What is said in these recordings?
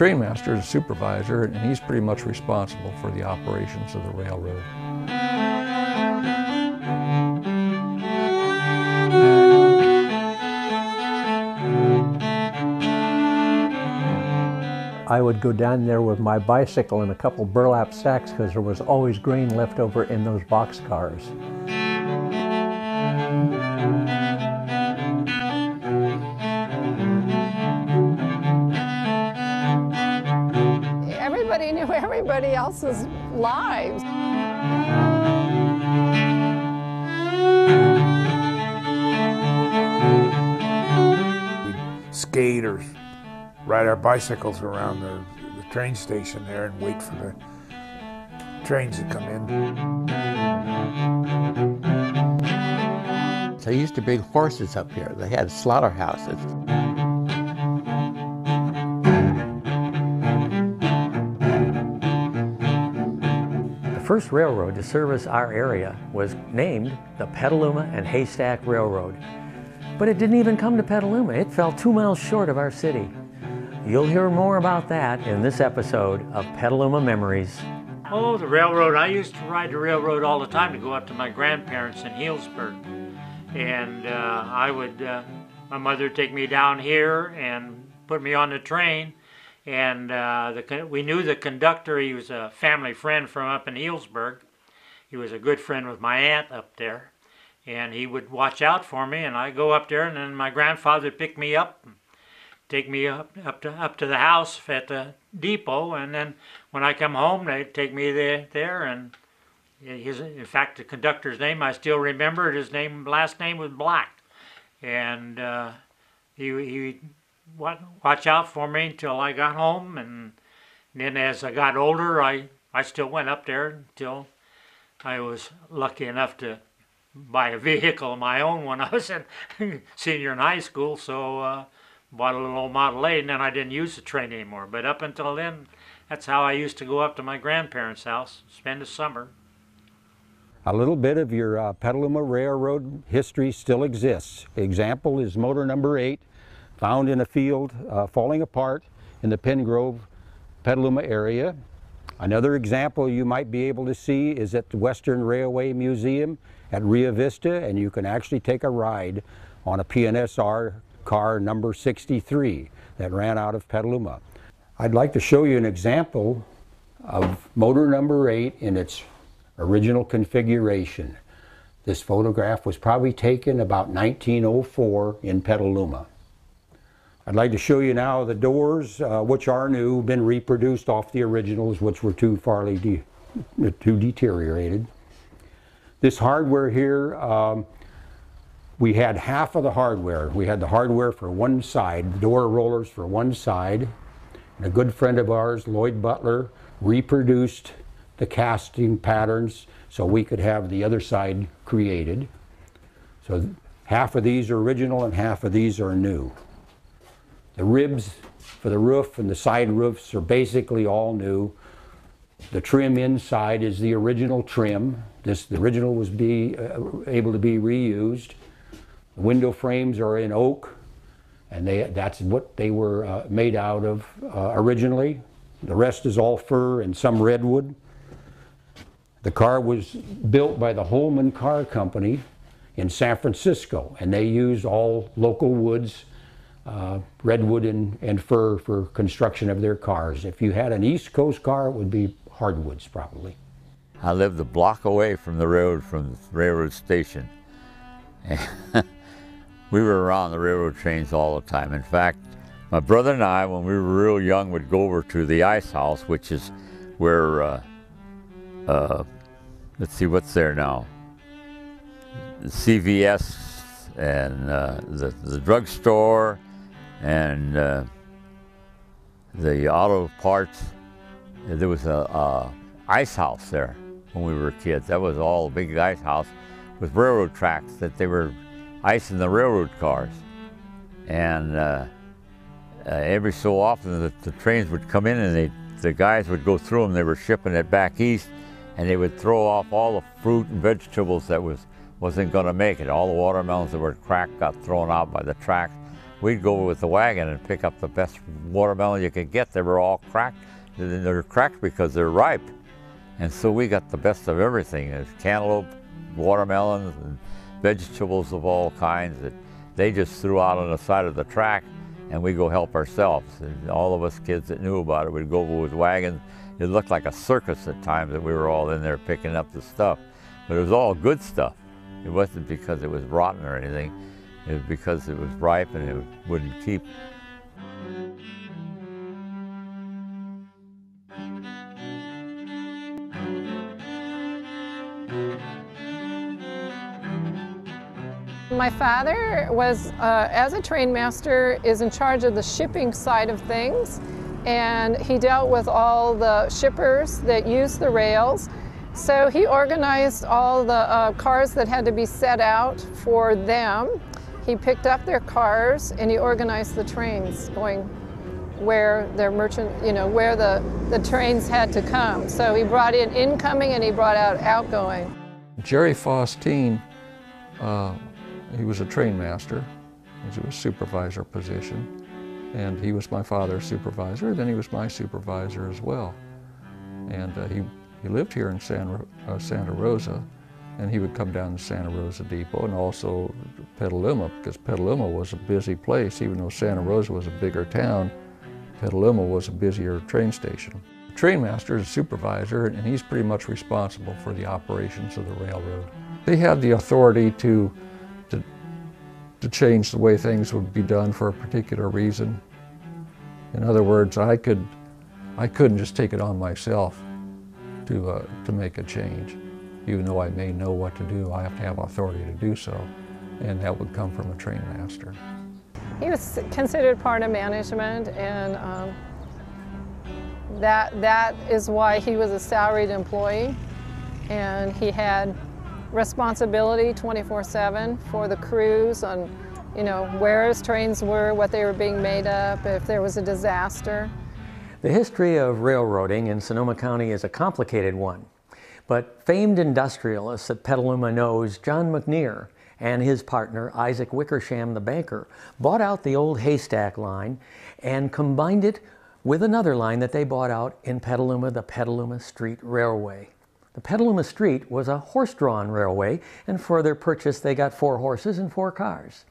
trainmaster is a supervisor, and he's pretty much responsible for the operations of the railroad. I would go down there with my bicycle and a couple burlap sacks because there was always grain left over in those boxcars. Everybody knew everybody else's lives. We'd skate or ride our bicycles around the train station there and wait for the trains to come in. There used to be horses up here. They had slaughterhouses. The first railroad to service our area was named the Petaluma and Haystack Railroad. But it didn't even come to Petaluma. It fell 2 miles short of our city. You'll hear more about that in this episode of Petaluma Memories. Oh, the railroad. I used to ride the railroad all the time to go up to my grandparents in Healdsburg. And my mother would take me down here and put me on the train. And we knew the conductor. He was a family friend from up in Healdsburg. He was a good friend with my aunt up there. And he would watch out for me, and I'd go up there, and then my grandfather would pick me up, take me up to the house at the depot, and then when I come home, they'd take me there, and in fact, the conductor's name I still remember. His last name was Black, and he watch out for me until I got home, and then as I got older, I still went up there until I was lucky enough to buy a vehicle of my own when I was a senior in high school, so bought a little old Model 8, and then I didn't use the train anymore. But up until then, that's how I used to go up to my grandparents' house, spend the summer. A little bit of your Petaluma Railroad history still exists. Example is motor number 8, found in a field falling apart in the Pengrove, Petaluma area. Another example you might be able to see is at the Western Railway Museum at Rio Vista, and you can actually take a ride on a PNSR car number 63 that ran out of Petaluma. I'd like to show you an example of motor number 8 in its original configuration. This photograph was probably taken about 1904 in Petaluma. I'd like to show you now the doors, which are new, been reproduced off the originals, which were too deteriorated. This hardware here, we had half of the hardware. We had the hardware for one side, the door rollers for one side. And a good friend of ours, Lloyd Butler, reproduced the casting patterns so we could have the other side created. So half of these are original and half of these are new. The ribs for the roof and the side roofs are basically all new. The trim inside is the original trim. The original was able to be reused. The window frames are in oak, and that's what they were made out of originally. The rest is all fir and some redwood. The car was built by the Holman Car Company in San Francisco, and they used all local woods, redwood and fir for construction of their cars. If you had an East Coast car, it would be hardwoods probably. I lived a block away from the railroad station. We were around the railroad trains all the time. In fact, my brother and I, when we were real young, would go over to the ice house, which is where, let's see what's there now, the CVS and the drugstore and the auto parts. There was a ice house there when we were kids. That was all a big ice house with railroad tracks that they were icing the railroad cars. And every so often the trains would come in and the guys would go through them. They were shipping it back east, and they would throw off all the fruit and vegetables that wasn't going to make it. All the watermelons that were cracked got thrown out by the tracks. we'd go with the wagon and pick up the best watermelon you could get. They were all cracked. They're cracked because they're ripe. And so we got the best of everything. There's cantaloupe, watermelons, and vegetables of all kinds that they just threw out on the side of the track, and we go help ourselves. And all of us kids that knew about it would go with wagons. It looked like a circus at times that we were all in there picking up the stuff. But it was all good stuff. It wasn't because it was rotten or anything. It was because it was ripe and it wouldn't keep. My father was, as a train master, is in charge of the shipping side of things, and he dealt with all the shippers that used the rails. So he organized all the cars that had to be set out for them. He picked up their cars and he organized the trains going where their merchant, where the trains had to come. So he brought in incoming and he brought out outgoing. Jerry Faustine, he was a train master. He was a supervisor position. And he was my father's supervisor, then he was my supervisor as well. And he lived here in Santa Rosa, and he would come down to Santa Rosa Depot and also Petaluma, because Petaluma was a busy place. Even though Santa Rosa was a bigger town, Petaluma was a busier train station. The train master is a supervisor, and he's pretty much responsible for the operations of the railroad. They had the authority to change the way things would be done for a particular reason. In other words, I couldn't just take it on myself to make a change. Even though I may know what to do, I have to have authority to do so, and that would come from a train master. He was considered part of management, and that is why he was a salaried employee, and he had responsibility 24/7 for the crews on, where his trains were, what they were being made up, if there was a disaster. The history of railroading in Sonoma County is a complicated one, but famed industrialist at Petaluma knows John McNear and his partner Isaac Wickersham the banker bought out the old haystack line and combined it with another line that they bought out in Petaluma, the Petaluma Street Railway. The Petaluma Street was a horse-drawn railway, and for their purchase they got 4 horses and 4 cars.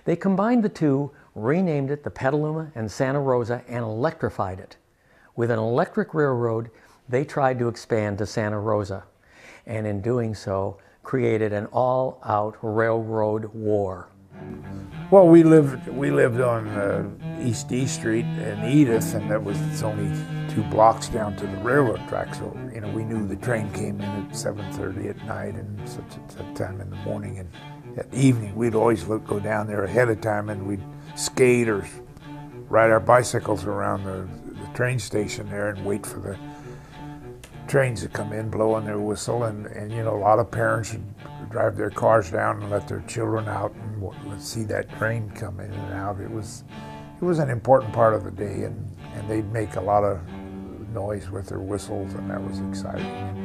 They combined the two, renamed it the Petaluma and Santa Rosa, and electrified it. With an electric railroad, they tried to expand to Santa Rosa, and in doing so, created an all-out railroad war. Well, we lived on East D Street in Edith, and it's only 2 blocks down to the railroad track. So we knew the train came in at 7:30 at night and such a time in the morning, and at evening we'd always go down there ahead of time, and we'd skate or ride our bicycles around the train station there and wait for the trains to come in, blowing their whistle, and a lot of parents would drive their cars down and let their children out and see that train come in and out. It was an important part of the day, and they'd make a lot of noise with their whistles, and that was exciting.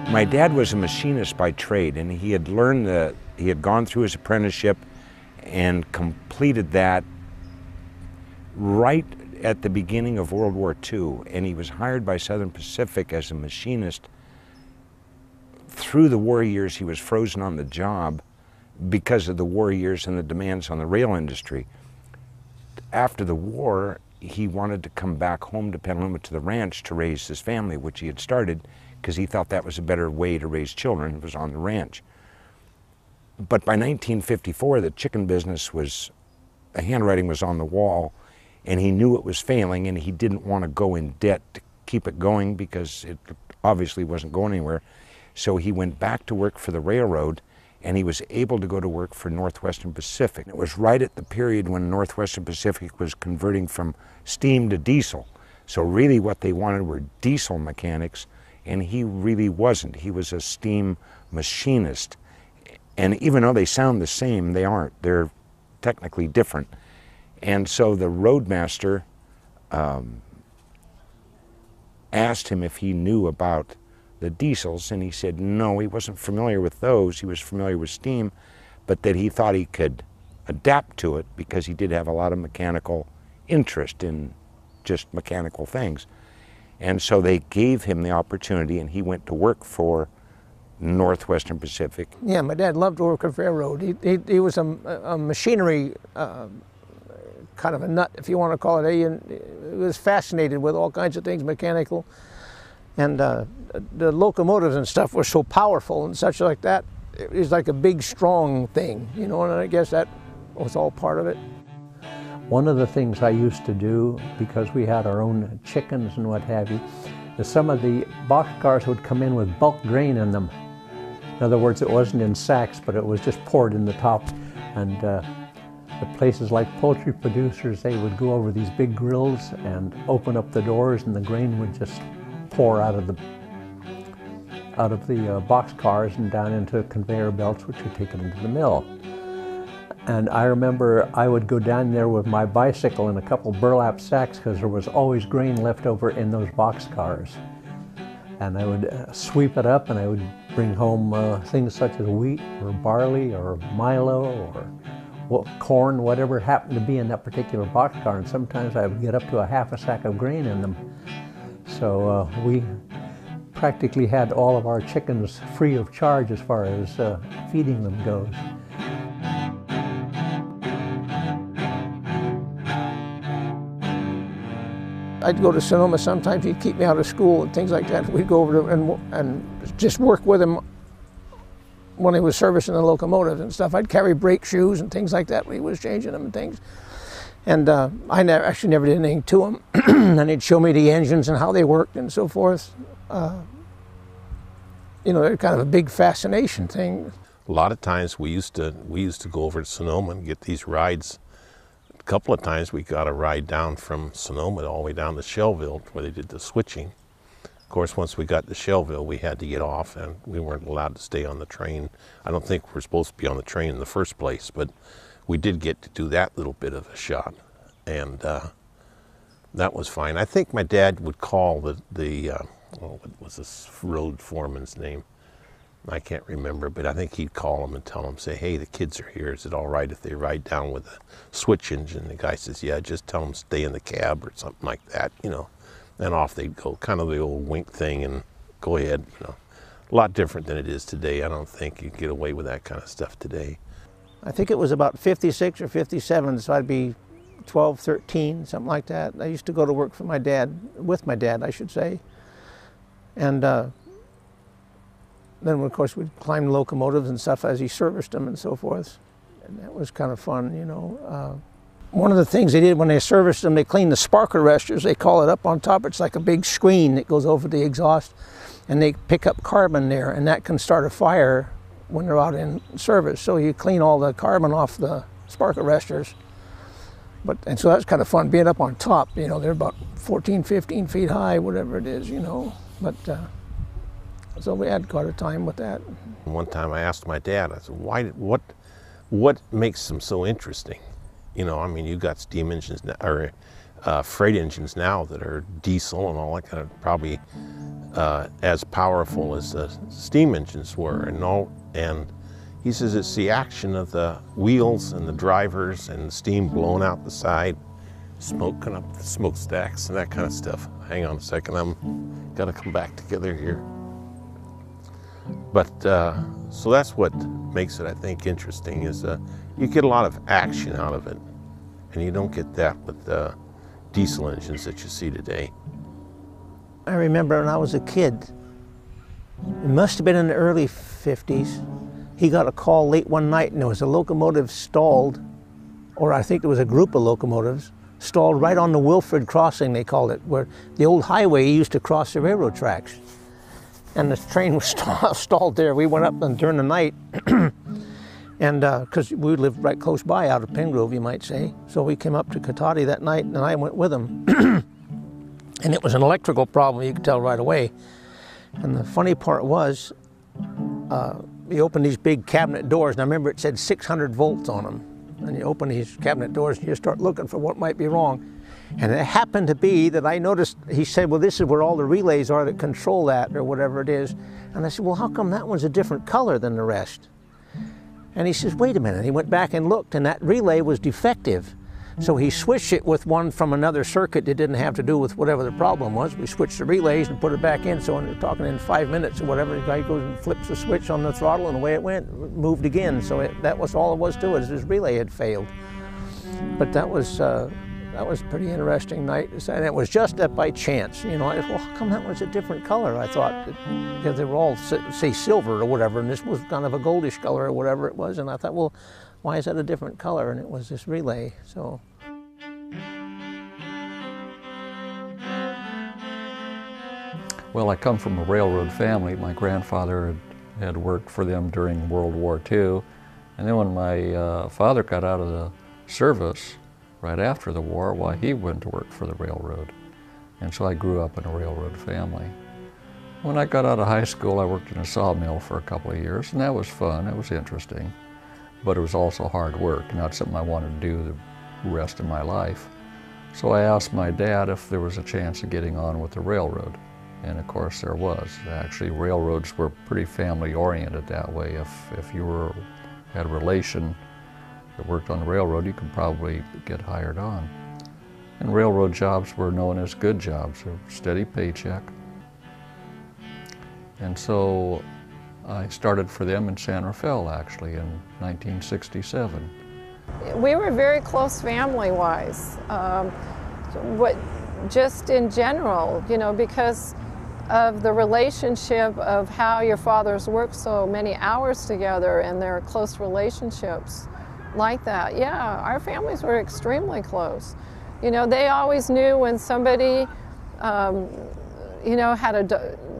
My dad was a machinist by trade, and he had learned he had gone through his apprenticeship and completed that right at the beginning of World War II, and he was hired by Southern Pacific as a machinist. Through the war years, he was frozen on the job because of the war years and the demands on the rail industry. After the war, he wanted to come back home to Petaluma to the ranch to raise his family, which he had started, because he thought that was a better way to raise children, was on the ranch. But by 1954, the chicken business the handwriting was on the wall, and he knew it was failing, and he didn't want to go in debt to keep it going because it obviously wasn't going anywhere. So he went back to work for the railroad, and he was able to go to work for Northwestern Pacific. It was right at the period when Northwestern Pacific was converting from steam to diesel. So really what they wanted were diesel mechanics, and he really wasn't. He was a steam machinist. And even though they sound the same, they aren't. They're technically different. And so the roadmaster asked him if he knew about the diesels, and he said no, he wasn't familiar with those. He was familiar with steam, but that he thought he could adapt to it because he did have a lot of mechanical interest in just mechanical things. And so they gave him the opportunity, and he went to work for Northwestern Pacific. Yeah, my dad loved to work with railroad. He was a machinery kind of a nut, if you want to call it. He was fascinated with all kinds of things mechanical. And the locomotives and stuff were so powerful and such like that. It was like a big, strong thing, you know, and I guess that was all part of it. One of the things I used to do, because we had our own chickens and what have you, is some of the boxcars would come in with bulk grain in them. In other words, it wasn't in sacks, but it was just poured in the top. And the places like poultry producers, they would go over these big grills and open up the doors, and the grain would just pour out of the boxcars and down into conveyor belts, which were taken into the mill. And I remember I would go down there with my bicycle and a couple burlap sacks because there was always grain left over in those boxcars. And I would sweep it up, and I would bring home things such as wheat or barley or Milo or corn, whatever happened to be in that particular boxcar. And sometimes I would get up to a half a sack of grain in them. So we practically had all of our chickens free of charge as far as feeding them goes. I'd go to Sonoma sometimes. He'd keep me out of school and things like that. We'd go over to and just work with him when he was servicing the locomotives and stuff. I'd carry brake shoes and things like that when he was changing them and things. And I actually never did anything to him. And he'd show me the engines and how they worked and so forth. You know, they're kind of a big fascination thing. A lot of times we used to go over to Sonoma and get these rides. A couple of times we got a ride down from Sonoma all the way down to Shelville where they did the switching. Of course, once we got to Shelville, we had to get off, and we weren't allowed to stay on the train. I don't think we're supposed to be on the train in the first place, but we did get to do that little bit of a shot, and that was fine. I think my dad would call what was this road foreman's name? I can't remember, but I think he'd call him and tell him, say, hey, the kids are here. Is it all right if they ride down with a switch engine? The guy says, yeah, just tell them to stay in the cab or something like that, you know. And off they'd go, kind of the old wink thing, and go ahead, you know. A lot different than it is today. I don't think you get away with that kind of stuff today. I think it was about 56 or 57, so I'd be 12, 13, something like that. I used to go to work for my dad, with my dad, I should say. And then, of course, we'd climb locomotives and stuff as he serviced them and so forth. And that was kind of fun, you know. One of the things they did when they serviced them, they cleaned the spark arresters. They call it up on top. It's like a big screen that goes over the exhaust. And they pick up carbon there, and that can start a fire when they're out in service. So you clean all the carbon off the spark arresters. And so that's kind of fun, being up on top. You know, they're about 14, 15 feet high, whatever it is, you know. But so we had quite a time with that. One time I asked my dad, I said, what makes them so interesting? You know, I mean, you got steam engines now, or freight engines now that are diesel and all that kind of, probably as powerful as the steam engines were, and he says it's the action of the wheels and the drivers and the steam blowing out the side, smoke coming up the smokestacks and that kind of stuff. Hang on a second, I'm gotta come back together here. But so that's what makes it, I think, interesting, is you get a lot of action out of it, and you don't get that with the diesel engines that you see today. I remember when I was a kid, it must have been in the early 50s, he got a call late one night, and there was a locomotive stalled, or I think there was a group of locomotives, stalled right on the Wilfrid Crossing, they called it, where the old highway used to cross the railroad tracks. And the train was stalled there. We went up during the night, and because we lived right close by, out of Pingrove, you might say. So we came up to Cotati that night, and I went with him. And it was an electrical problem, you could tell right away. And the funny part was, you open these big cabinet doors, and I remember it said 600 volts on them. And you open these cabinet doors, and you start looking for what might be wrong. And it happened to be that I noticed, he said, well, this is where all the relays are that control that, or whatever it is. And I said, well, how come that one's a different color than the rest? And he says, wait a minute. He went back and looked, and that relay was defective. So he switched it with one from another circuit that didn't have to do with whatever the problem was. We switched the relays and put it back in. So when we're talking in 5 minutes or whatever, the guy goes and flips the switch on the throttle, and away it went, moved again. So that was all it was to it, is his relay had failed. But that was a pretty interesting night. And it was just that by chance, you know. I thought, well, how come that was a different color? I thought, because they were all, say, silver or whatever, and this was kind of a goldish color or whatever it was. And I thought, well, why is that a different color? And it was this relay, so. Well, I come from a railroad family. My grandfather had worked for them during World War II. And then when my father got out of the service right after the war, why, he went to work for the railroad. And so I grew up in a railroad family. When I got out of high school, I worked in a sawmill for a couple of years, and that was fun, it was interesting. But it was also hard work, not something I wanted to do the rest of my life. So I asked my dad if there was a chance of getting on with the railroad. And of course there was. Actually, railroads were pretty family-oriented that way. If you had a relation that worked on the railroad, you could probably get hired on. And railroad jobs were known as good jobs, a steady paycheck. And so I started for them in San Rafael, actually, in 1967. We were very close family-wise, just in general, you know, because of the relationship of how your fathers worked so many hours together and their close relationships like that. Yeah, our families were extremely close. You know, they always knew when somebody, you know, had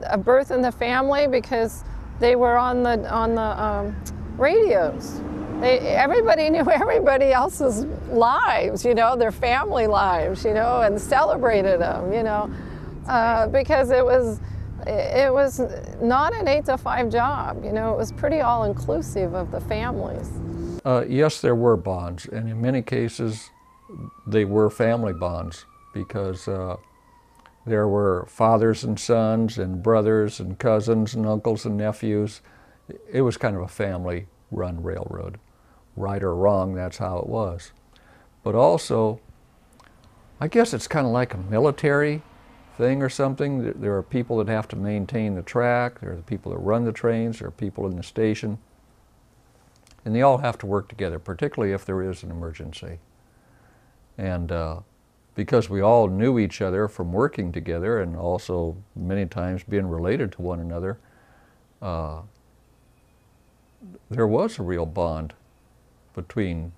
a birth in the family because they were on the radios. Everybody knew everybody else's lives, you know, their family lives, you know, and celebrated them, you know, because it was not an 8 to 5 job, you know, it was pretty all-inclusive of the families. Yes, there were bonds, and in many cases they were family bonds, because there were fathers and sons and brothers and cousins and uncles and nephews. It was kind of a family-run railroad. Right or wrong, that's how it was. But also, I guess it's kind of like a military thing or something. There are people that have to maintain the track, there are the people that run the trains, there are people in the station, and they all have to work together, particularly if there is an emergency. And because we all knew each other from working together and also many times being related to one another, there was a real bond between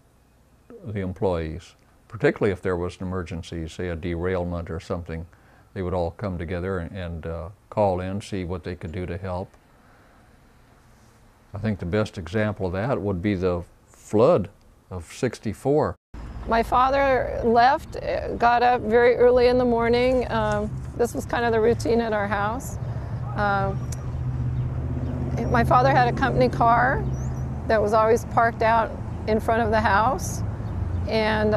the employees, particularly if there was an emergency, say a derailment or something. They would all come together and call in, see what they could do to help. I think the best example of that would be the flood of '64. My father left, got up very early in the morning. This was kind of the routine at our house. My father had a company car that was always parked out in front of the house. And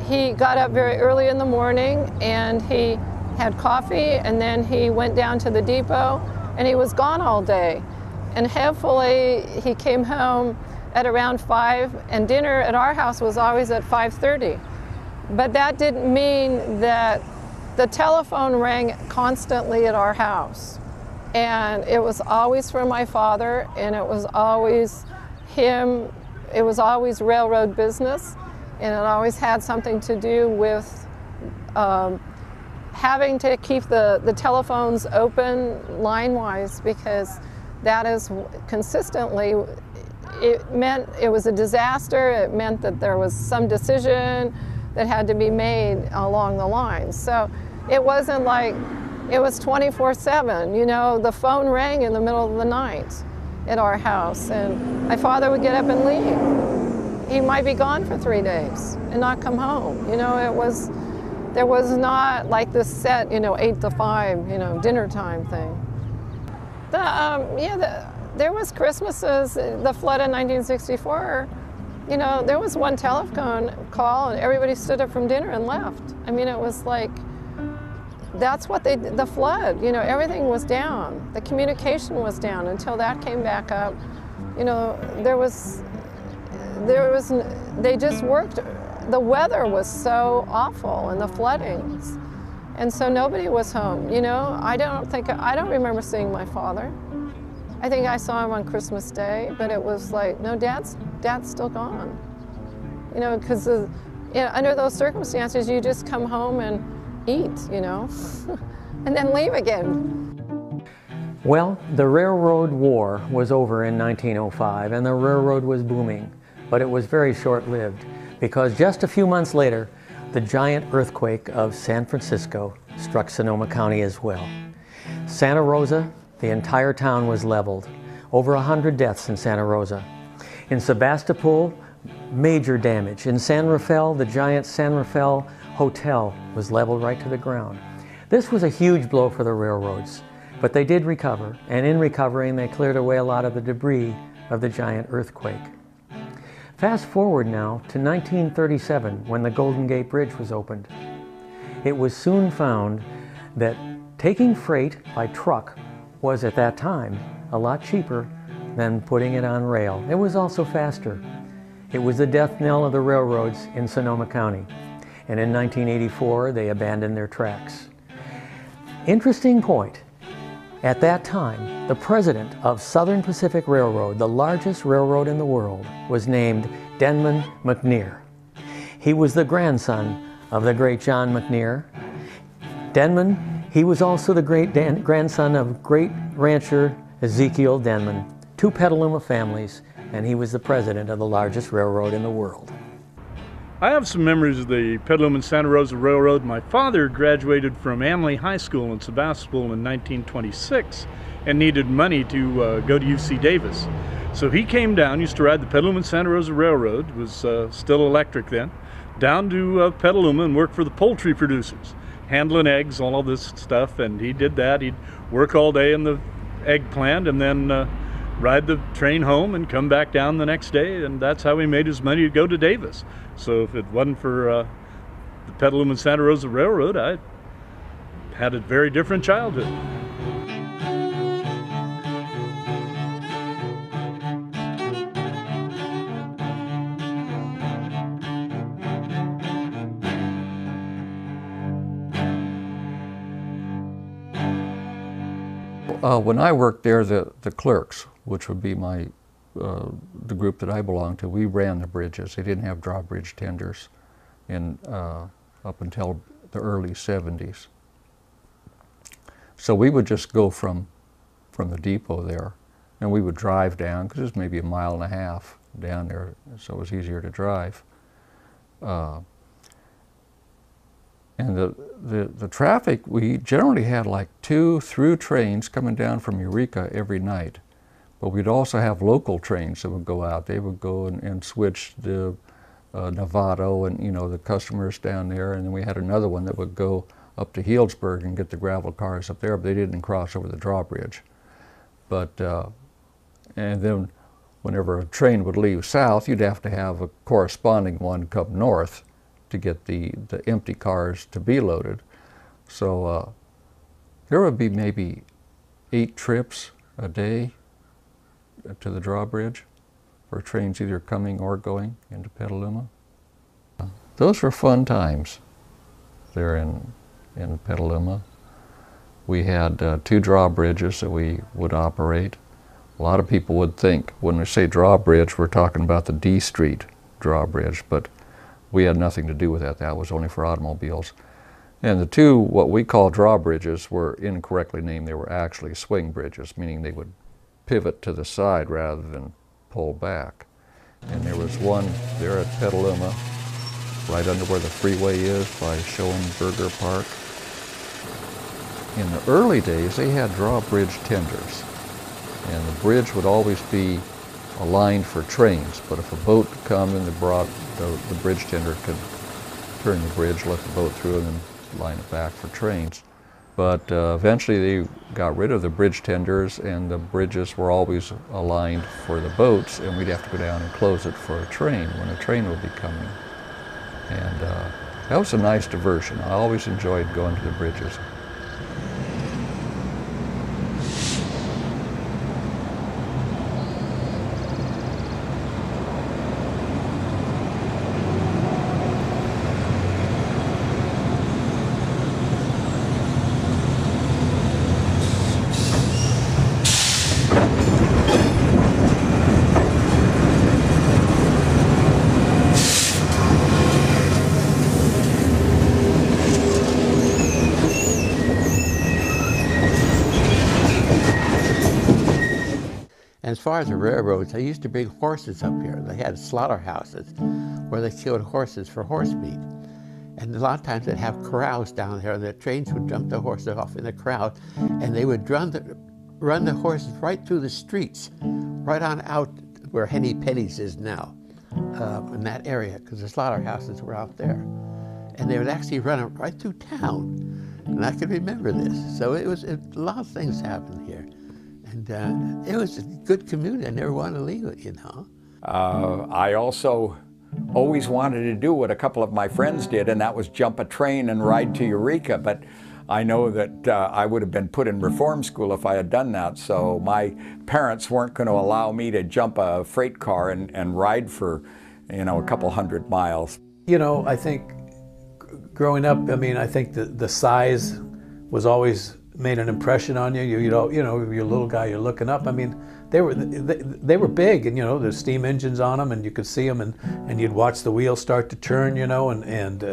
he got up very early in the morning and he had coffee, and then he went down to the depot and he was gone all day. And hopefully he came home at around 5, and dinner at our house was always at 5:30. But that didn't mean that the telephone rang constantly at our house. And it was always for my father, and it was always him. It was always railroad business, and it always had something to do with having to keep the telephones open line-wise, because that is consistently, it meant it was a disaster. It meant that there was some decision that had to be made along the line. So it wasn't like it was 24/7. You know, the phone rang in the middle of the night at our house, and my father would get up and leave. He might be gone for 3 days and not come home. You know, there was not like this set, you know, 8 to 5, you know, dinner time thing. There was Christmases. The flood in 1964 You know, there was one telephone call and everybody stood up from dinner and left. I mean, it was like, that's what the flood, you know, everything was down. The communication was down until that came back up. You know, they just worked, the weather was so awful and the floodings. And so nobody was home, you know. I don't remember seeing my father. I think I saw him on Christmas Day, but it was like, no, Dad's still gone. You know, because you know, under those circumstances, you just come home and eat, you know, and then leave again. Well, the Railroad War was over in 1905 and the railroad was booming, but it was very short-lived because just a few months later, the giant earthquake of San Francisco struck Sonoma County as well. Santa Rosa, the entire town was leveled. Over 100 deaths in Santa Rosa. In Sebastopol, major damage. In San Rafael, the giant San Rafael Hotel was leveled right to the ground. This was a huge blow for the railroads, but they did recover, and in recovering they cleared away a lot of the debris of the giant earthquake. Fast forward now to 1937 when the Golden Gate Bridge was opened. It was soon found that taking freight by truck was at that time a lot cheaper than putting it on rail. It was also faster. It was the death knell of the railroads in Sonoma County. And in 1984, they abandoned their tracks. Interesting point. At that time, the president of Southern Pacific Railroad, the largest railroad in the world, was named Denman McNair. He was the grandson of the great John McNair. Denman, he was also the great grandson of great rancher Ezekiel Denman, two Petaluma families, and he was the president of the largest railroad in the world. I have some memories of the Petaluma and Santa Rosa Railroad. My father graduated from Amley High School in Sebastopol in 1926 and needed money to go to UC Davis. So he came down, used to ride the Petaluma and Santa Rosa Railroad, was still electric then, down to Petaluma and work for the poultry producers, handling eggs, all of this stuff, and he did that. He'd work all day in the egg plant and then ride the train home and come back down the next day, and that's how he made his money to go to Davis. So if it wasn't for the Petaluma and Santa Rosa Railroad, I had a very different childhood. When I worked there, the clerks, which would be the group that I belonged to, we ran the bridges. They didn't have drawbridge tenders up until the early 70s. So we would just go from the depot there, and we would drive down, because it was maybe 1.5 miles down there, so it was easier to drive. And the traffic, we generally had like 2 through trains coming down from Eureka every night. But we'd also have local trains that would go out. They would go and switch the Novato and, you know, the customers down there. And then we had another one that would go up to Healdsburg and get the gravel cars up there, but they didn't cross over the drawbridge. But, and then whenever a train would leave south, you'd have to have a corresponding one come north to get the empty cars to be loaded. So there would be maybe 8 trips a day to the drawbridge for trains either coming or going into Petaluma. Those were fun times there in Petaluma. We had 2 drawbridges that we would operate. A lot of people would think when we say drawbridge, we're talking about the D Street drawbridge, but we had nothing to do with that. That was only for automobiles. And the 2, what we call drawbridges, were incorrectly named. They were actually swing bridges, meaning they would pivot to the side rather than pull back. And there was one there at Petaluma, right under where the freeway is by Schoenberger Park. In the early days, they had drawbridge tenders, and the bridge would always be aligned for trains, but if a boat would come in, the bridge tender could turn the bridge, let the boat through, and then line it back for trains. But eventually they got rid of the bridge tenders, and the bridges were always aligned for the boats, and we'd have to go down and close it for a train when a train would be coming. And that was a nice diversion. I always enjoyed going to the bridges. As far as the railroads, they used to bring horses up here. They had slaughterhouses where they killed horses for horse meat. And a lot of times they'd have corrals down there, and the trains would jump the horses off in the corral, and they would run the horses right through the streets, right on out where Henny Penny's is now, in that area, because the slaughterhouses were out there. And they would actually run it right through town. And I can remember this. So it was, a lot of things happened here. And it was a good community. I never wanted to leave it, you know. I also always wanted to do what a couple of my friends did, and that was jump a train and ride to Eureka. But I know that I would have been put in reform school if I had done that. So my parents weren't going to allow me to jump a freight car and ride for, you know, a couple hundred miles. You know, I think growing up, I mean, I think the size was always made an impression on you. You know, you're a little guy, you're looking up. I mean, they were big, and you know, there's steam engines on them, and you could see them, and you'd watch the wheels start to turn, you know, and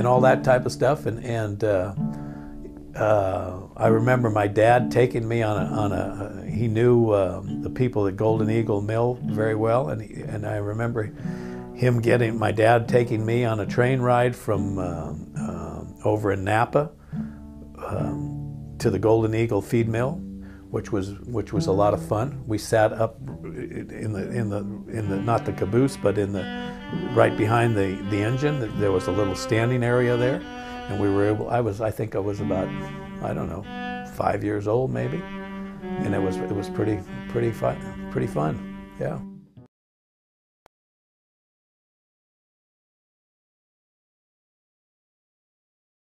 all that type of stuff. And I remember my dad taking me on he knew the people at Golden Eagle Mill very well, and I remember my dad taking me on a train ride from over in Napa to the Golden Eagle feed mill, which was a lot of fun. We sat up in the not the caboose, but right behind the engine. There was a little standing area there, and we were able. I think I was about, I don't know, 5 years old maybe, and it was pretty fun. Yeah.